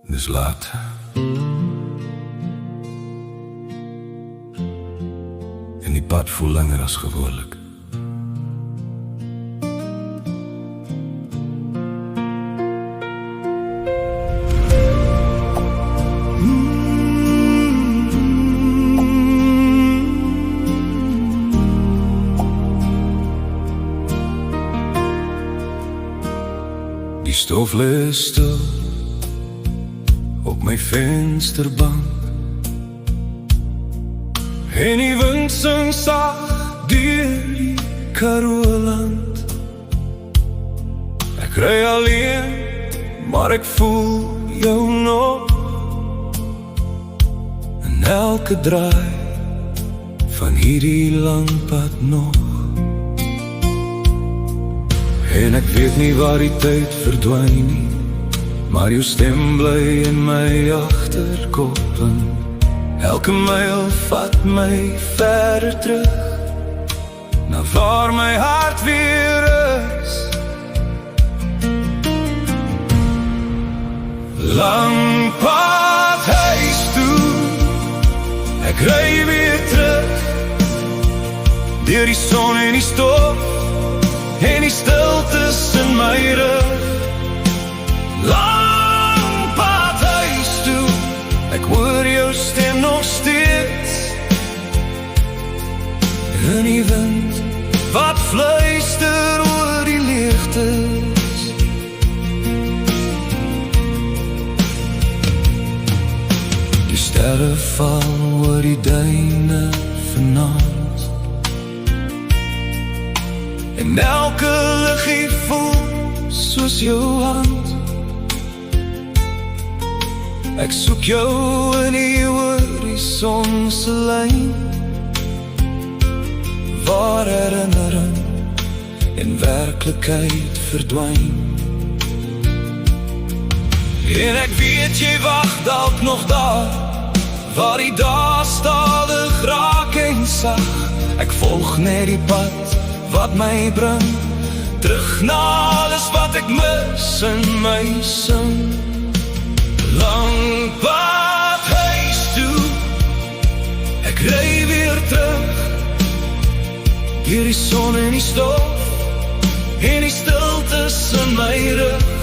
Dis laat. En die pad voel langer as gewoonlik. Die stof lê stil op my vensterbank en die wind sing sag deur die Karooland. Ek ry alleen, maar ek voel jou nog in elke draai van hierdie lang pad nog. En ek weet nie waar die tyd verdwyn nie, maar jou stem bly in my agterkop en elke myl vat my verder terug na waar my hart weer is. Lang pad huis toe, ek ry weer terug deur die son en die stof en die stiltes in my rug. Lang pad huis toe, ek hoor jou stem nog steeds in die wind wat fluister oor die leegtes. Die sterre val oor die duine vanaand en elke liggie voel soos jou hand. Ek soek jou in die horizon se lyn waar herinnering en werklikheid verdwyn. En ek weet jy wag dalk nog daar waar die dae stadig raak en sag. Ek volg net die pad wat my bring terug na alles wat ek mis in my sin. Lang pad huis toe, ek ry weer terug deur die son en die stof en die stiltes in my rug.